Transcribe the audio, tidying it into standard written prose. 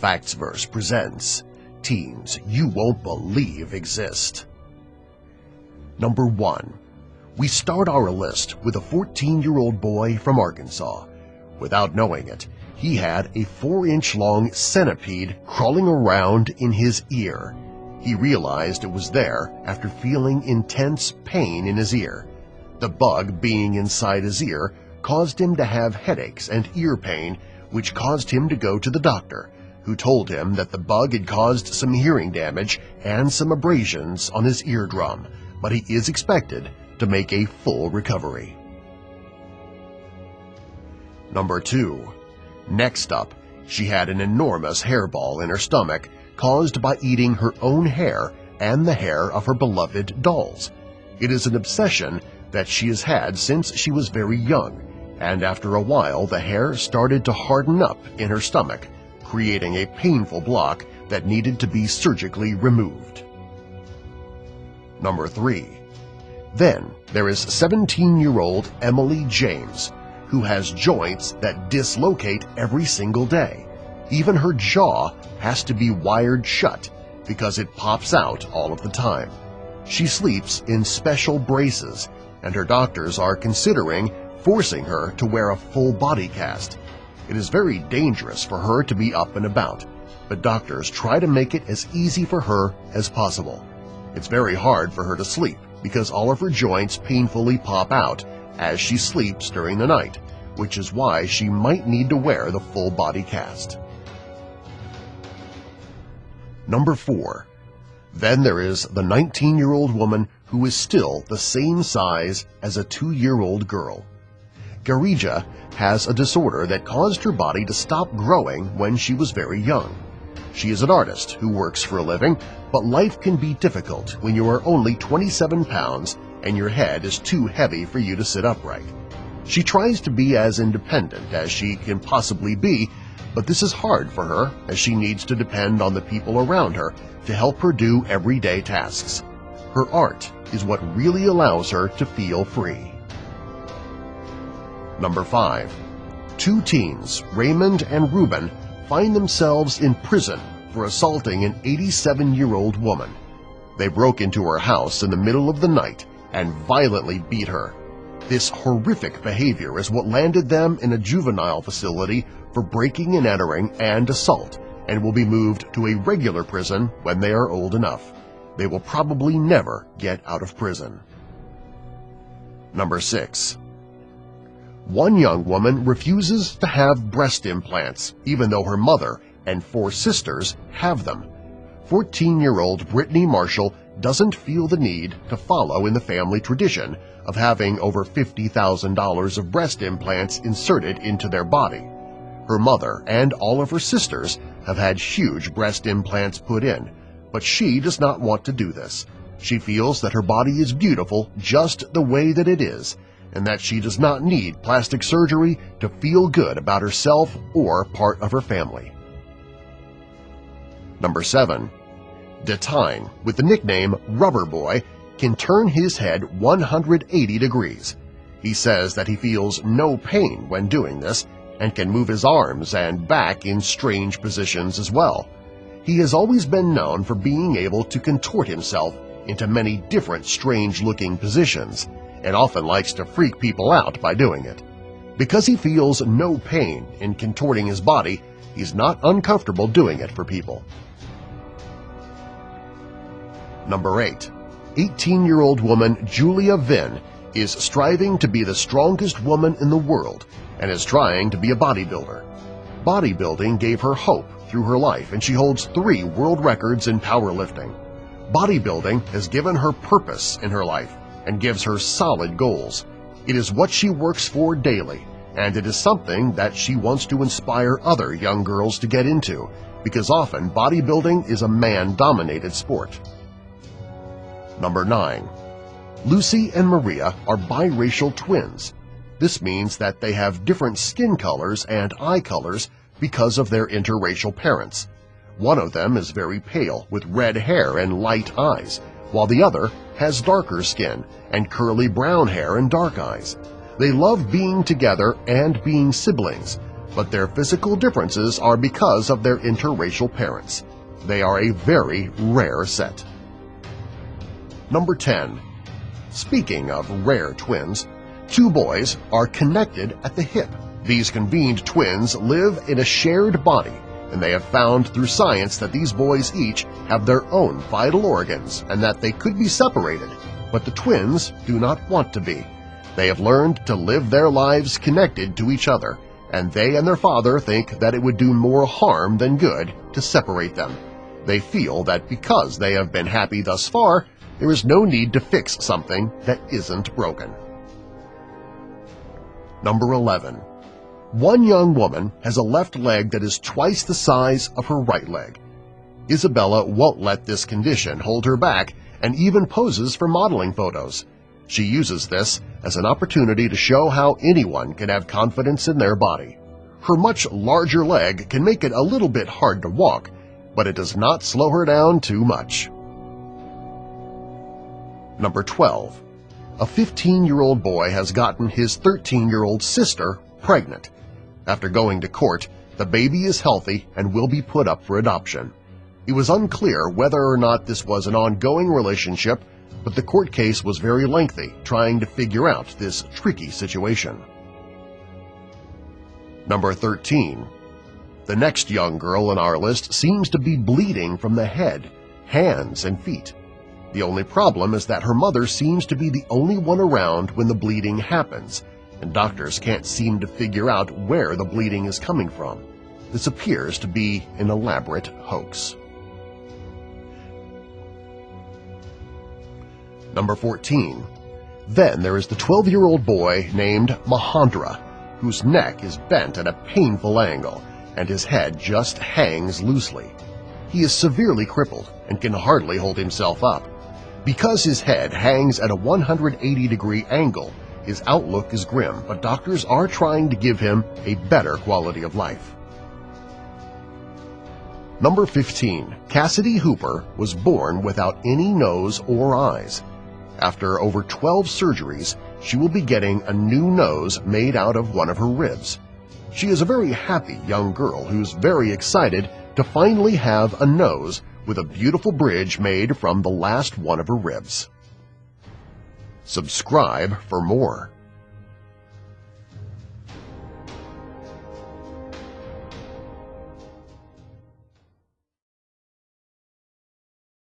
Factsverse presents Teens You Won't Believe Exist. Number 1. We start our list with a 14-year-old boy from Arkansas. Without knowing it, he had a 4-inch-long centipede crawling around in his ear. He realized it was there after feeling intense pain in his ear. The bug being inside his ear caused him to have headaches and ear pain, which caused him to go to the doctor, who told him that the bug had caused some hearing damage and some abrasions on his eardrum, but he is expected to make a full recovery. Number 2. Next up, she had an enormous hairball in her stomach caused by eating her own hair and the hair of her beloved dolls. It is an obsession that she has had since she was very young, and after a while the hair started to harden up in her stomach, creating a painful block that needed to be surgically removed. Number 3. Then there is 17-year-old Emily James, who has joints that dislocate every single day. Even her jaw has to be wired shut because it pops out all of the time. She sleeps in special braces, and her doctors are considering forcing her to wear a full body cast. It is very dangerous for her to be up and about, but doctors try to make it as easy for her as possible. It's very hard for her to sleep because all of her joints painfully pop out as she sleeps during the night, which is why she might need to wear the full body cast. Number 4. Then there is the 19-year-old woman who is still the same size as a 2-year-old girl. Garija has a disorder that caused her body to stop growing when she was very young. She is an artist who works for a living, but life can be difficult when you are only 27 pounds and your head is too heavy for you to sit upright. She tries to be as independent as she can possibly be, but this is hard for her as she needs to depend on the people around her to help her do everyday tasks. Her art is what really allows her to feel free. Number 5. 2 teens, Raymond and Ruben, find themselves in prison for assaulting an 87-year-old woman. They broke into her house in the middle of the night and violently beat her. This horrific behavior is what landed them in a juvenile facility for breaking and entering and assault, and will be moved to a regular prison when they are old enough. They will probably never get out of prison. Number 6. One young woman refuses to have breast implants, even though her mother and 4 sisters have them. 14-year-old Brittany Marshall doesn't feel the need to follow in the family tradition of having over $50,000 of breast implants inserted into their body. Her mother and all of her sisters have had huge breast implants put in, but she does not want to do this. She feels that her body is beautiful just the way that it is, and that she does not need plastic surgery to feel good about herself or part of her family. Number 7. Detine, with the nickname Rubber Boy, can turn his head 180 degrees. He says that he feels no pain when doing this and can move his arms and back in strange positions as well. He has always been known for being able to contort himself into many different strange-looking positions, and often likes to freak people out by doing it. Because he feels no pain in contorting his body, he's not uncomfortable doing it for people. Number 8. 18-year-old woman Julia Vinn is striving to be the strongest woman in the world and is trying to be a bodybuilder. Bodybuilding gave her hope through her life, and she holds 3 world records in powerlifting. Bodybuilding has given her purpose in her life and gives her solid goals. It is what she works for daily, and it is something that she wants to inspire other young girls to get into, because often bodybuilding is a man-dominated sport. Number 9. Lucy and Maria are biracial twins. This means that they have different skin colors and eye colors because of their interracial parents. One of them is very pale with red hair and light eyes, while the other has darker skin and curly brown hair and dark eyes. They love being together and being siblings, but their physical differences are because of their interracial parents. They are a very rare set. Number 10. Speaking of rare twins, two boys are connected at the hip. These convened twins live in a shared body, and they have found through science that these boys each have their own vital organs and that they could be separated, but the twins do not want to be. They have learned to live their lives connected to each other, and they and their father think that it would do more harm than good to separate them. They feel that because they have been happy thus far, there is no need to fix something that isn't broken. Number 11. One young woman has a left leg that is twice the size of her right leg. Isabella won't let this condition hold her back and even poses for modeling photos. She uses this as an opportunity to show how anyone can have confidence in their body. Her much larger leg can make it a little bit hard to walk, but it does not slow her down too much. Number 12. A 15-year-old boy has gotten his 13-year-old sister pregnant. After going to court, the baby is healthy and will be put up for adoption. It was unclear whether or not this was an ongoing relationship, but the court case was very lengthy, trying to figure out this tricky situation. Number 13. The next young girl on our list seems to be bleeding from the head, hands, and feet. The only problem is that her mother seems to be the only one around when the bleeding happens, and doctors can't seem to figure out where the bleeding is coming from. This appears to be an elaborate hoax. Number 14. Then there is the 12-year-old boy named Mahendra, whose neck is bent at a painful angle and his head just hangs loosely. He is severely crippled and can hardly hold himself up. Because his head hangs at a 180-degree angle, his outlook is grim, but doctors are trying to give him a better quality of life. Number 15. Cassidy Hooper was born without any nose or eyes. After over 12 surgeries, she will be getting a new nose made out of one of her ribs. She is a very happy young girl who's very excited to finally have a nose with a beautiful bridge made from the last one of her ribs. Subscribe for more.